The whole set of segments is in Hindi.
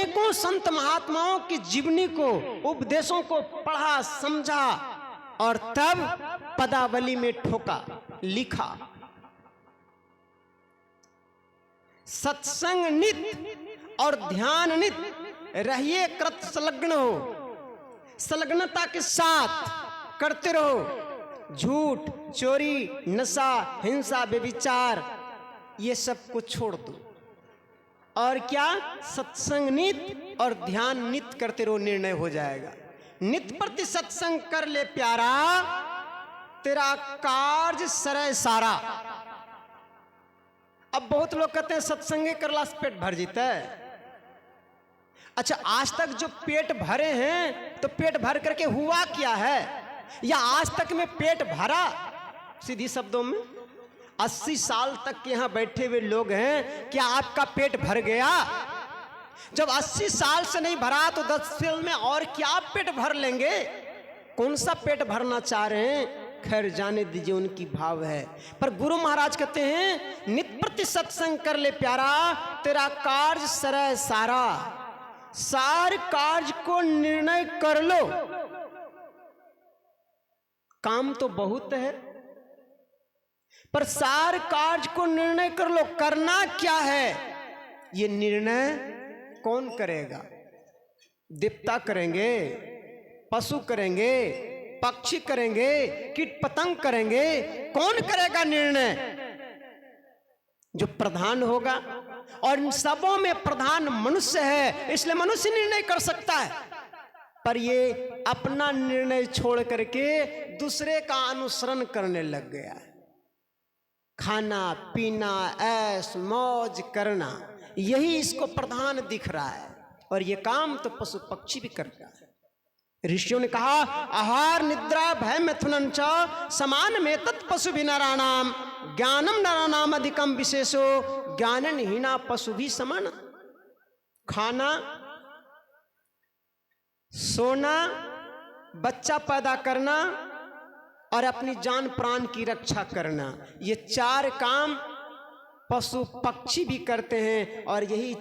अनेकों संत महात्माओं की जीवनी को, उपदेशों को पढ़ा, समझा और तब पदावली में ठोका, लिखा। सत्संग नित और ध्यान नित रहिए कृत संलग्न हो, संलग्नता के साथ करते रहो। झूठ, चोरी, नशा, हिंसा, व्यभिचार ये सब को छोड़ दो और क्या, सत्संग नित और ध्यान नित करते रहो, निर्णय हो जाएगा। नित प्रति सत्संग कर ले प्यारा, तेरा कार्य सरय सारा। अब बहुत लोग कहते हैं सत्संगे करला से पेट भर जीता है। अच्छा, आज तक जो पेट भरे हैं तो पेट भर करके हुआ क्या है, या आज तक में पेट भरा? सीधी शब्दों में 80 साल तक यहां बैठे हुए लोग हैं, क्या आपका पेट भर गया? जब 80 साल से नहीं भरा तो 10 साल में और क्या पेट भर लेंगे? कौन सा पेट भरना चाह रहे हैं? खैर जाने दीजिए, उनकी भाव है। पर गुरु महाराज कहते हैं नित प्रति सत्संग कर ले प्यारा, तेरा कार्य सरय सारा। सार कार्य को निर्णय कर लो। काम तो बहुत है पर सार कार्य को निर्णय कर लो। करना क्या है ये निर्णय कौन करेगा? देवता करेंगे, पशु करेंगे, पक्षी करेंगे, कीट पतंग करेंगे? कौन करेगा निर्णय? जो प्रधान होगा, और इन सबों में प्रधान मनुष्य है, इसलिए मनुष्य निर्णय कर सकता है। पर ये अपना निर्णय छोड़ करके दूसरे का अनुसरण करने लग गया है। खाना पीना, ऐश मौज करना, यही इसको प्रधान दिख रहा है। और ये काम तो पशु पक्षी भी करता है। ऋषियों ने कहा आहार निद्रा भय मिथुनं च समान में तत्पशु भी नराणाम ज्ञानम नराणाम अधिकम विशेषो ज्ञानहीना पशु भी समान। खाना, सोना, बच्चा पैदा करना और अपनी जान प्राण की रक्षा करना, ये 4 काम पशु पक्षी भी करते हैं। और यही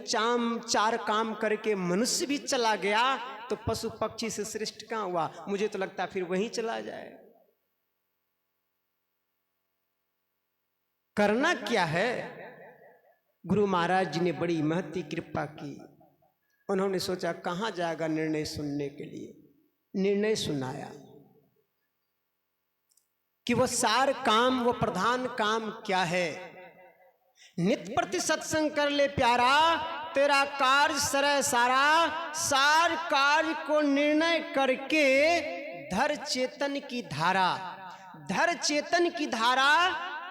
4 काम करके मनुष्य भी चला गया तो पशु पक्षी से श्रेष्ठ कहां हुआ? मुझे तो लगता फिर वहीं चला जाए। करना क्या है? गुरु महाराज जी ने बड़ी महती कृपा की। उन्होंने सोचा कहां जाएगा निर्णय सुनने के लिए। निर्णय सुनाया कि वो सार काम, वो प्रधान काम क्या है। नित प्रति सत्संग कर ले प्यारा, तेरा कार्य सरय सारा। सार कार्य को निर्णय करके धर चेतन की धारा, धर चेतन की धारा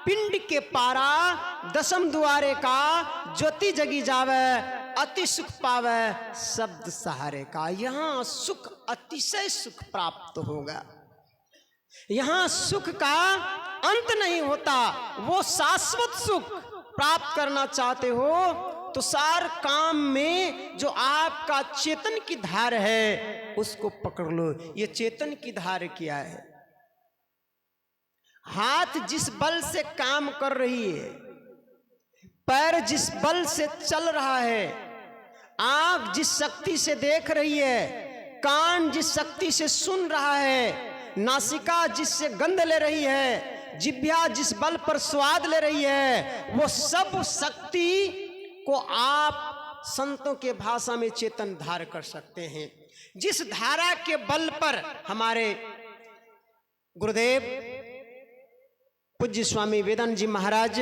पिंड के पारा। दशम द्वारे का ज्योति जगी जावे, अति सुख पावे शब्द सहारे का। यहां सुख, अतिशय सुख प्राप्त होगा। यहां सुख का अंत नहीं होता। वो शाश्वत सुख प्राप्त करना चाहते हो तो सार काम में जो आपका चेतन की धार है उसको पकड़ लो। ये चेतन की धार क्या है? हाथ जिस बल से काम कर रही है, पैर जिस बल से चल रहा है, आंख जिस शक्ति से देख रही है, कान जिस शक्ति से सुन रहा है, नासिका जिससे गंध ले रही है, जिह्वा जिस बल पर स्वाद ले रही है, वो सब शक्ति को आप संतों के भाषा में चेतन धार कर सकते हैं। जिस धारा के बल पर हमारे गुरुदेव पूज्य स्वामी वेदांत जी महाराज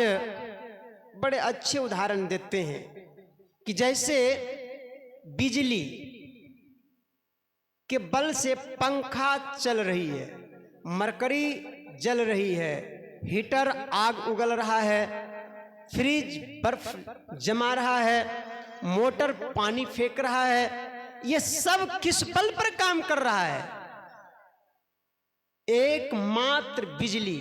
बड़े अच्छे उदाहरण देते हैं कि जैसे बिजली के बल से पंखा चल रही है, मरकरी जल रही है, हीटर आग उगल रहा है, फ्रिज बर्फ जमा रहा है, मोटर पानी फेंक रहा है, ये सब किस बल पर काम कर रहा है? एकमात्र बिजली।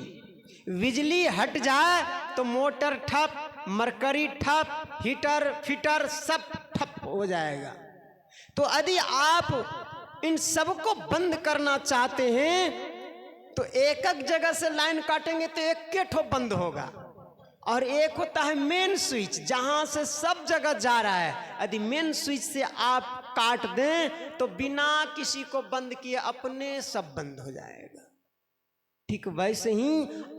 बिजली हट जाए तो मोटर ठप, मरकरी ठप, हीटर फिटर सब ठप हो जाएगा। तो यदि आप इन सबको बंद करना चाहते हैं तो एक एक जगह से लाइन काटेंगे तो एक के ठो बंद होगा, और एक होता है मेन स्विच, जहां से सब जगह जा रहा है। यदि मेन स्विच से आप काट दें तो बिना किसी को बंद किए अपने सब बंद हो जाएगा। ठीक वैसे ही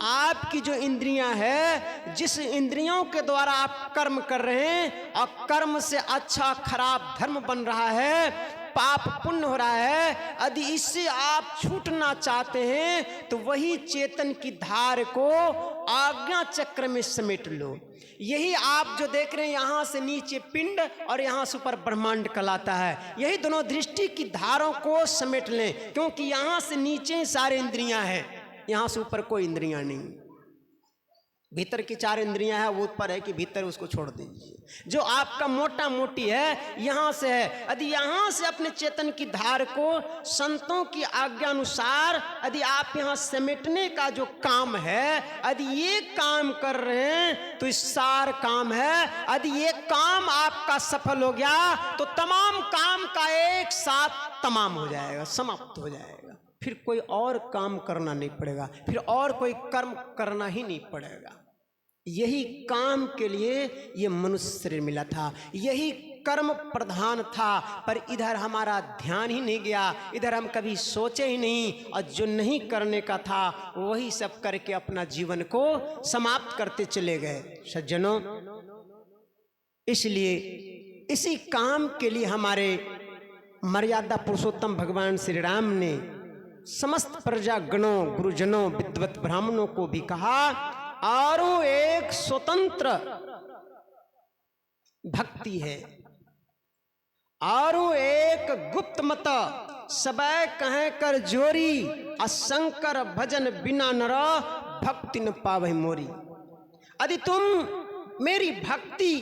आपकी जो इंद्रियां है, जिस इंद्रियों के द्वारा आप कर्म कर रहे हैं और कर्म से अच्छा खराब धर्म बन रहा है, पाप पुण्य हो रहा है, यदि इससे आप छूटना चाहते हैं तो वही चेतन की धार को आज्ञा चक्र में समेट लो। यही आप जो देख रहे हैं, यहां से नीचे पिंड और यहां से ऊपर ब्रह्मांड कहलाता है, यही दोनों दृष्टि की धारों को समेट लें, क्योंकि यहां से नीचे सारे इंद्रियां हैं, यहां से ऊपर कोई इंद्रियां नहीं। भीतर की 4 इंद्रियां हैं, वो ऊपर है कि भीतर, उसको छोड़ दीजिए। जो आपका मोटा मोटी है यहां से है। यदि यहां से अपने चेतन की धार को संतों की आज्ञा अनुसार यदि आप यहां समेटने का जो काम है, यदि ये काम कर रहे हैं तो इस सार काम है। यदि ये काम आपका सफल हो गया तो तमाम काम का एक साथ तमाम हो जाएगा, समाप्त हो जाएगा। फिर कोई और काम करना नहीं पड़ेगा, फिर और कोई कर्म करना ही नहीं पड़ेगा। यही काम के लिए ये मनुष्य शरीर मिला था, यही कर्म प्रधान था, पर इधर हमारा ध्यान ही नहीं गया, इधर हम कभी सोचे ही नहीं, और जो नहीं करने का था वही सब करके अपना जीवन को समाप्त करते चले गए। सज्जनों, इसलिए इसी काम के लिए हमारे मर्यादा पुरुषोत्तम भगवान श्री राम ने समस्त प्रजागणों, गुरुजनों, विद्वत ब्राह्मणों को भी कहा, और एक स्वतंत्र भक्ति है, और एक गुप्त मत सबै कहे कर जोरी, असंकर भजन बिना नर भक्ति न पावहि मोरी। यदि तुम मेरी भक्ति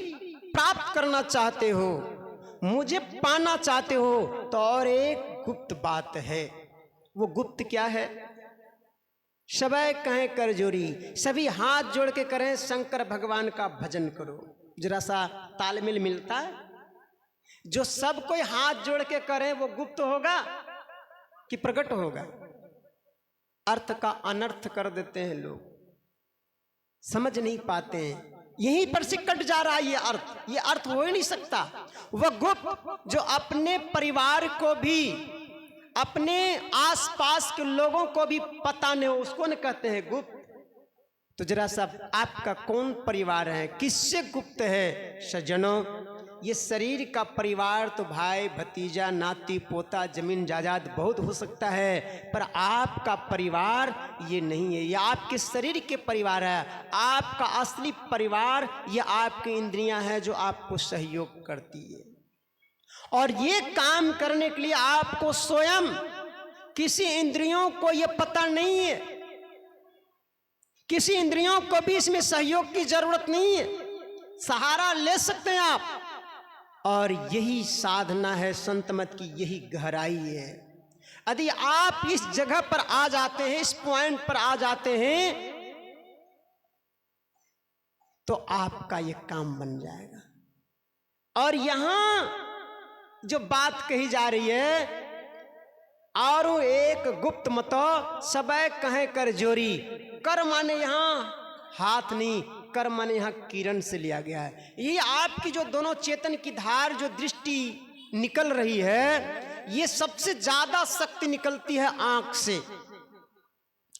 प्राप्त करना चाहते हो, मुझे पाना चाहते हो, तो और एक गुप्त बात है। वो गुप्त क्या है? सबै कहें कर जोरी, सभी हाथ जोड़ के करें शंकर भगवान का भजन करो। जरा सा तालमेल मिलता है। जो सब कोई हाथ जोड़ के करें वो गुप्त होगा कि प्रकट होगा? अर्थ का अनर्थ कर देते हैं लोग, समझ नहीं पाते हैं, यहीं पर से कट जा रहा है ये अर्थ हो ही नहीं सकता। वह गुप्त जो अपने परिवार को भी, अपने आसपास के लोगों को भी पता नहीं हो, उसको न कहते हैं गुप्त। तो जरा सा आपका कौन परिवार है, किससे गुप्त है? सज्जनों, ये शरीर का परिवार तो भाई भतीजा नाती पोता जमीन जायदाद बहुत हो सकता है, पर आपका परिवार ये नहीं है। ये आपके शरीर के परिवार है। आपका असली परिवार ये आपकी इंद्रियां हैं जो आपको सहयोग करती है। और ये काम करने के लिए आपको स्वयं, किसी इंद्रियों को ये पता नहीं है, किसी इंद्रियों को भी इसमें सहयोग की जरूरत नहीं है, सहारा ले सकते हैं आप। और यही साधना है संत मत की, यही गहराई है। यदि आप इस जगह पर आ जाते हैं, इस पॉइंट पर आ जाते हैं, तो आपका ये काम बन जाएगा। और यहां जो बात कही जा रही है, और एक गुप्त मत सबै कहे कर जोरी, कर माने यहां हाथ नहीं, कर माने यहां किरण से लिया गया है। ये आपकी जो दोनों चेतन की धार, जो दृष्टि निकल रही है, ये सबसे ज्यादा शक्ति निकलती है आंख से,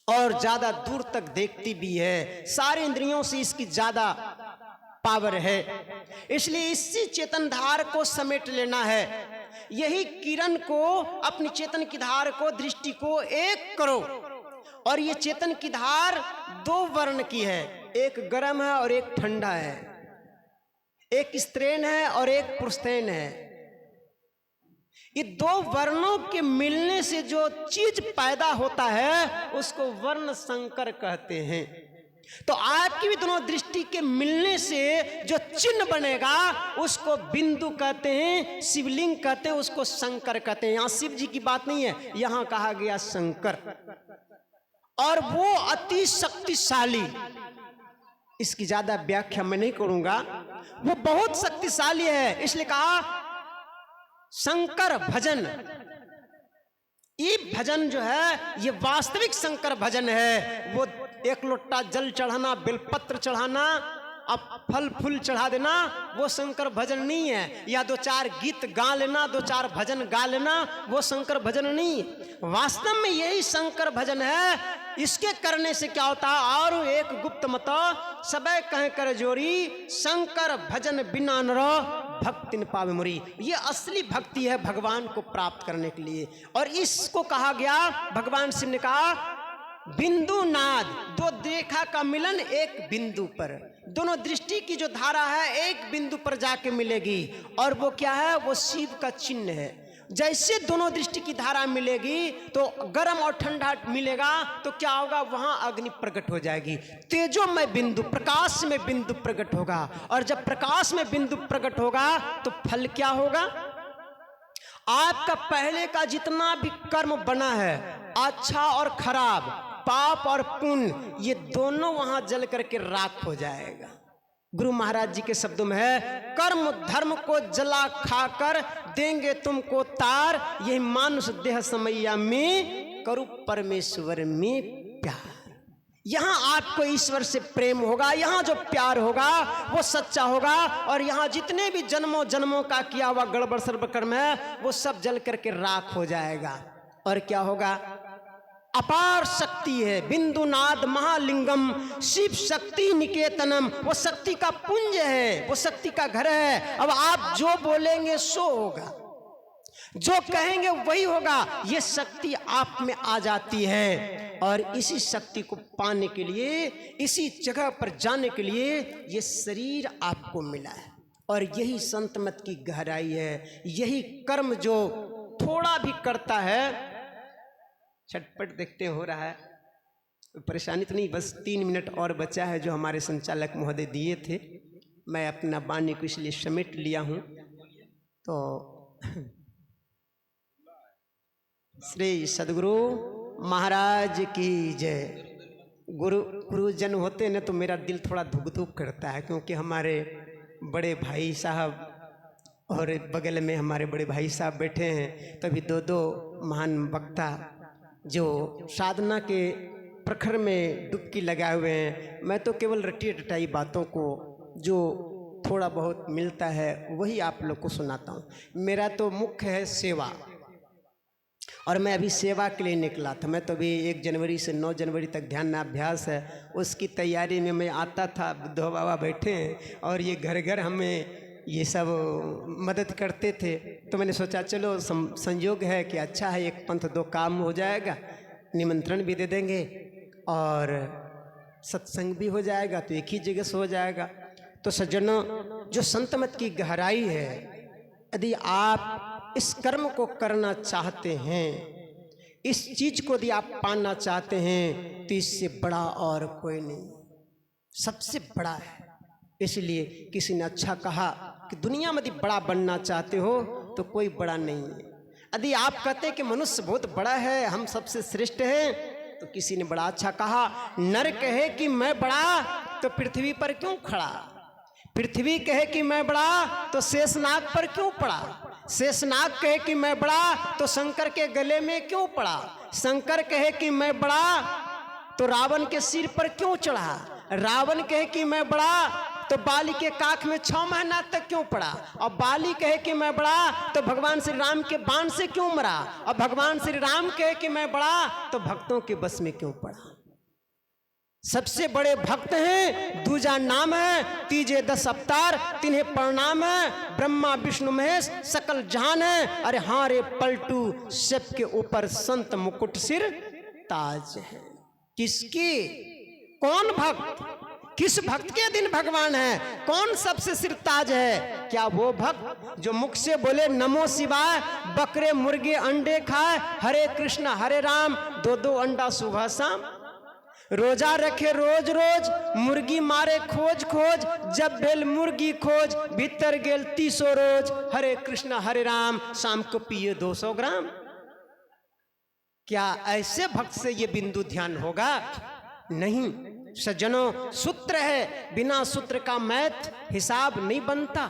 और ज्यादा दूर तक देखती भी है। सारे इंद्रियों से इसकी ज्यादा पावर है। इसलिए इसी चेतन धार को समेट लेना है। यही किरण को, अपनी चेतन की धार को, दृष्टि को एक करो। और ये चेतन की धार 2 वर्ण की है, एक गर्म है और एक ठंडा है, एक स्त्रीण है और एक पुरुषैन है। ये 2 वर्णों के मिलने से जो चीज पैदा होता है उसको वर्ण संकर कहते हैं। तो आपकी भी दोनों दृष्टि के मिलने से जो चिन्ह बनेगा उसको बिंदु कहते हैं, शिवलिंग कहते हैं, उसको शंकर कहते हैं। यहां शिव जी की बात नहीं है, यहां कहा गया शंकर। और वो अति शक्तिशाली, इसकी ज्यादा व्याख्या मैं नहीं करूंगा, वो बहुत शक्तिशाली है। इसलिए कहा शंकर भजन। ये भजन जो है ये वास्तविक शंकर भजन है। वो 1 लोटा जल चढ़ाना, बेलपत्र चढ़ाना अब फल फूल चढ़ा देना वो शंकर भजन नहीं है, या 2-4 गीत गा लेना, 2-4 भजन गा लेना वो शंकर भजन नहीं है। वास्तव में यही शंकर भजन है। इसके करने से क्या होता है? और एक गुप्त मत सबे कह कर जोरी, शंकर भजन बिना नर भक्ति न पावे मुरी। ये असली भक्ति है भगवान को प्राप्त करने के लिए। और इसको कहा गया, भगवान शिव ने कहा बिंदु नाद, दो रेखा का मिलन एक बिंदु पर, दोनों दृष्टि की जो धारा है एक बिंदु पर जाके मिलेगी। और वो क्या है? वो शिव का चिन्ह है। जैसे दोनों दृष्टि की धारा मिलेगी तो गर्म और ठंडा मिलेगा तो क्या होगा? वहां अग्नि प्रकट हो जाएगी। तेजोमय बिंदु, प्रकाश में बिंदु प्रकट होगा। और जब प्रकाश में बिंदु प्रकट होगा तो फल क्या होगा? आपका पहले का जितना भी कर्म बना है, अच्छा और खराब, पाप और पुण्य, ये दोनों वहां जल करके राख हो जाएगा। गुरु महाराज जी के शब्दों में है, कर्म धर्म को जला खाकर देंगे तुमको तार, यही मानुष देह समैया में करूं परमेश्वर में प्यार। यहां आपको ईश्वर से प्रेम होगा, यहां जो प्यार होगा वो सच्चा होगा। और यहां जितने भी जन्मों जन्मों का किया हुआ गड़बड़ सर्व कर्म है वो सब जल करके राख हो जाएगा। और क्या होगा? अपार शक्ति है, बिंदुनाद महालिंगम, शिव शक्ति निकेतनम, वो शक्ति का पुंज है, वो शक्ति का घर है। अब आप जो बोलेंगे सो होगा, जो कहेंगे वही होगा। ये शक्ति आप में आ जाती है। और इसी शक्ति को पाने के लिए, इसी जगह पर जाने के लिए ये शरीर आपको मिला है। और यही संत मत की गहराई है। यही कर्म जो थोड़ा भी करता है, छटपट देखते हो रहा है, परेशानी तो नहीं, बस 3 मिनट और बचा है जो हमारे संचालक महोदय दिए थे। मैं अपना वाणी को इसलिए समेट लिया हूँ। तो श्री सदगुरु महाराज की जय। गुरुजन होते न तो मेरा दिल थोड़ा धुक धुक करता है, क्योंकि हमारे बड़े भाई साहब और बगल में हमारे बड़े भाई साहब बैठे हैं, तभी 2 महान वक्ता जो साधना के प्रखर में डुबकी लगाए हुए हैं। मैं तो केवल रटी रटाई बातों को जो थोड़ा बहुत मिलता है वही आप लोग को सुनाता हूँ। मेरा तो मुख्य है सेवा, और मैं अभी सेवा के लिए निकला था। मैं तो अभी 1 जनवरी से 9 जनवरी तक ध्यानाभ्यास है, उसकी तैयारी में मैं आता था। बुद्ध बाबा बैठे हैं और ये घर घर हमें ये सब मदद करते थे। तो मैंने सोचा चलो संयोग है कि अच्छा है, 1 पंथ 2 काम हो जाएगा, निमंत्रण भी दे देंगे और सत्संग भी हो जाएगा, तो एक ही जगह से हो जाएगा। तो सज्जनों, जो संत मत की गहराई है, यदि आप इस कर्म को करना चाहते हैं, इस चीज को यदि आप पाना चाहते हैं, तो इससे बड़ा और कोई नहीं, सबसे बड़ा है। इसलिए किसी ने अच्छा कहा कि दुनिया में यदि बड़ा बनना चाहते हो तो कोई बड़ा नहीं है। यदि आप कहते हैं कि मनुष्य बहुत बड़ा है, हम सबसे श्रेष्ठ हैं, तो किसी ने बड़ा अच्छा कहा, नर कहे कि मैं बड़ा तो पृथ्वी पर क्यों खड़ा, पृथ्वी कहे कि मैं बड़ा तो शेषनाग पर क्यों पड़ा, शेषनाग कहे कि मैं बड़ा तो शंकर के गले में क्यों पड़ा, शंकर कहे कि मैं बड़ा तो रावण के सिर पर क्यों चढ़ा, रावण कहे कि मैं बड़ा तो बाली के काख में 6 महीना तक क्यों पड़ा, और बाली कहे कि मैं बड़ा तो भगवान श्री राम के बाण से क्यों मरा, और भगवान श्री राम कहे कि मैं बड़ा तो भक्तों के बस में क्यों पड़ा। सबसे बड़े भक्त हैं, दूजा नाम है, तीजे 10 अवतार, तिन्हें प्रणाम है, ब्रह्मा विष्णु महेश सकल जहान है। अरे हाँ रे पलटू, सबके ऊपर संत मुकुट सिर ताज है। किसकी? कौन भक्त? किस भक्त के दिन भगवान है? कौन सबसे सिरताज है? क्या वो भक्त जो मुख से बोले नमो शिवाय, बकरे मुर्गे अंडे खाए, हरे कृष्ण हरे राम, 2-2 अंडा सुबह शाम, रोजा रखे रोज रोज, मुर्गी मारे खोज खोज, जब बेल मुर्गी खोज, भीतर गेल 300 रोज, हरे कृष्ण हरे राम, शाम को पिए 200 ग्राम। क्या ऐसे भक्त से ये बिंदु ध्यान होगा? नहीं सज्जनों, सूत्र है, बिना सूत्र का मैथ हिसाब नहीं बनता,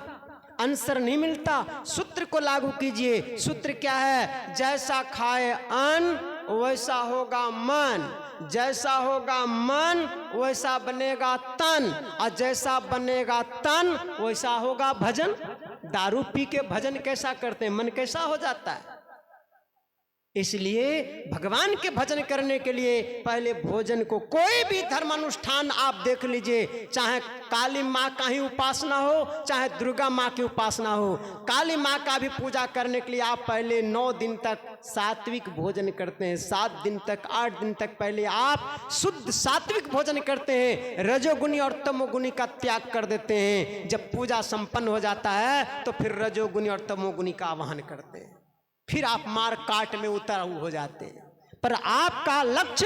आंसर नहीं मिलता। सूत्र को लागू कीजिए। सूत्र क्या है? जैसा खाए अन्न वैसा होगा मन, जैसा होगा मन वैसा बनेगा तन, और जैसा बनेगा तन वैसा होगा भजन। दारू पी के भजन कैसा करते हैं, मन कैसा हो जाता है। इसलिए भगवान के भजन करने के लिए पहले भोजन को, कोई भी धर्म अनुष्ठान आप देख लीजिए, चाहे काली माँ का ही उपासना हो, चाहे दुर्गा माँ की उपासना हो, काली माँ का भी पूजा करने के लिए आप पहले 9 दिन तक सात्विक भोजन करते हैं, 7 दिन तक, 8 दिन तक पहले आप शुद्ध सात्विक भोजन करते हैं, रजोगुनी और तमोगुनी का त्याग कर देते हैं। जब पूजा संपन्न हो जाता है तो फिर रजोगुनी और तमोगुनी का आवाहन करते हैं, फिर आप मार काट में उतर हो जाते हैं। पर आपका लक्ष्य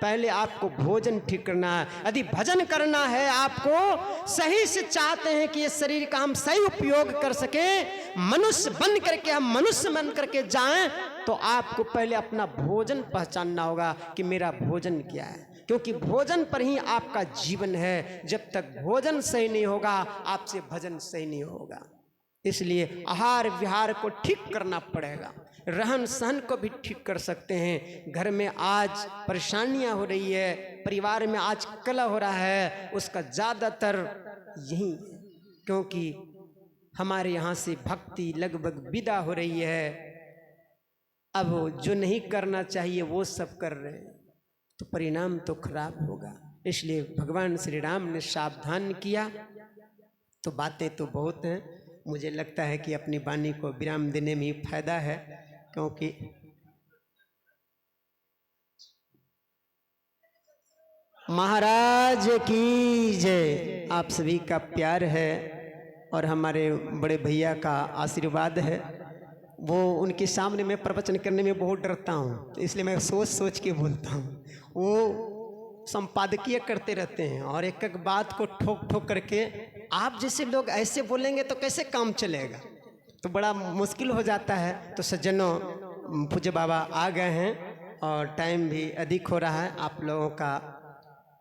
पहले आपको भोजन ठीक करना है। यदि भजन करना है, आपको सही से चाहते हैं कि ये शरीर का हम सही उपयोग कर सके, मनुष्य बन करके हम मनुष्य बन करके जाएं, तो आपको पहले अपना भोजन पहचानना होगा कि मेरा भोजन क्या है, क्योंकि भोजन पर ही आपका जीवन है। जब तक भोजन सही नहीं होगा आपसे भजन सही नहीं होगा। इसलिए आहार विहार को ठीक करना पड़ेगा, रहन सहन को भी ठीक कर सकते हैं। घर में आज परेशानियां हो रही है, परिवार में आज कलह हो रहा है, उसका ज़्यादातर यही है क्योंकि हमारे यहाँ से भक्ति लगभग विदा हो रही है। अब जो नहीं करना चाहिए वो सब कर रहे हैं, तो परिणाम तो खराब होगा। इसलिए भगवान श्री राम ने सावधान किया। तो बातें तो बहुत हैं, मुझे लगता है कि अपनी वाणी को विराम देने में ही फायदा है, क्योंकि महाराज की जय। आप सभी का प्यार है और हमारे बड़े भैया का आशीर्वाद है। वो उनके सामने मैं प्रवचन करने में बहुत डरता हूँ, तो इसलिए मैं सोच सोच के बोलता हूँ। वो संपादकीय करते रहते हैं और एक एक बात को ठोक ठोक करके, आप जैसे लोग ऐसे बोलेंगे तो कैसे काम चलेगा, तो बड़ा मुश्किल हो जाता है। तो सज्जनों, पूज्य बाबा आ गए हैं और टाइम भी अधिक हो रहा है। आप लोगों का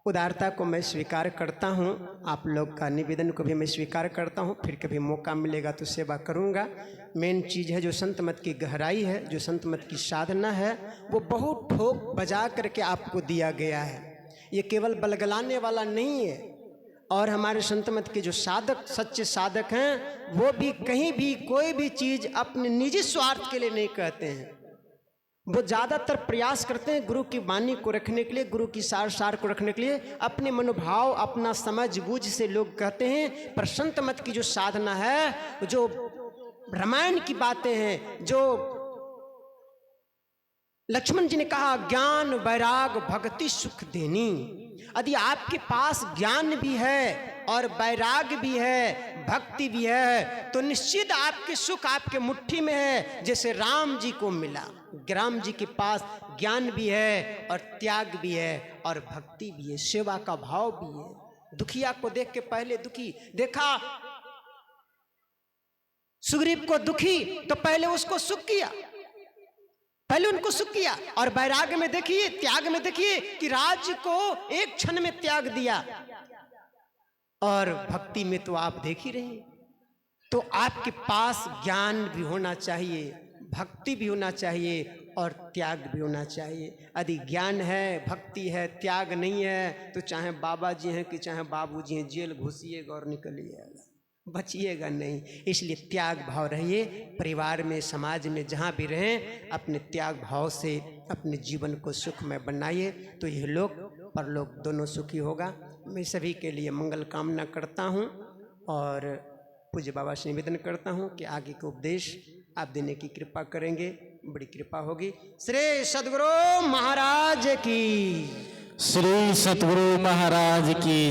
उदारता को मैं स्वीकार करता हूँ, आप लोग का निवेदन को भी मैं स्वीकार करता हूँ। फिर कभी मौका मिलेगा तो सेवा करूँगा। मेन चीज़ है जो संत मत की गहराई है, जो संत मत की साधना है, वो बहुत ठोक बजा करके आपको दिया गया है। ये केवल बलगलाने वाला नहीं है। और हमारे संत मत के जो साधक, सच्चे साधक हैं, वो भी कहीं भी कोई भी चीज़ अपने निजी स्वार्थ के लिए नहीं कहते हैं। वो ज़्यादातर प्रयास करते हैं गुरु की वाणी को रखने के लिए, गुरु की सार को रखने के लिए। अपने मनोभाव, अपना समझ बूझ से लोग कहते हैं, पर संत मत की जो साधना है, जो रामायण की बातें हैं, जो लक्ष्मण जी ने कहा, ज्ञान वैराग भक्ति सुख देनी। यदि आपके पास ज्ञान भी है और वैराग भी है, भक्ति भी है, तो निश्चित आपके सुख आपके मुट्ठी में है, जैसे राम जी को मिला। राम जी के पास ज्ञान भी है और त्याग भी है और भक्ति भी है, सेवा का भाव भी है। दुखिया को देख के पहले दुखी देखा, सुग्रीव को दुखी तो पहले उसको सुख किया, पहले उनको सुख किया। और वैराग्य में देखिए, त्याग में देखिए कि राज्य को एक क्षण में त्याग दिया। और भक्ति में तो आप देख ही रहे। तो आपके पास ज्ञान भी होना चाहिए, भक्ति भी होना चाहिए और त्याग भी होना चाहिए। यदि ज्ञान है, भक्ति है, त्याग नहीं है, तो चाहे बाबा जी हैं कि चाहे बाबू जी हैं, जेल घुसिएगा और निकलिएगा, बचिएगा नहीं। इसलिए त्याग भाव रहिए। परिवार में, समाज में, जहाँ भी रहें, अपने त्याग भाव से अपने जीवन को सुखमय बनाइए, तो यह लोक परलोक दोनों सुखी होगा। मैं सभी के लिए मंगल कामना करता हूँ और पूज्य बाबा से निवेदन करता हूँ कि आगे के उपदेश आप देने की कृपा करेंगे, बड़ी कृपा होगी। श्री सद्गुरु महाराज की, श्री सतगुरु महाराज की।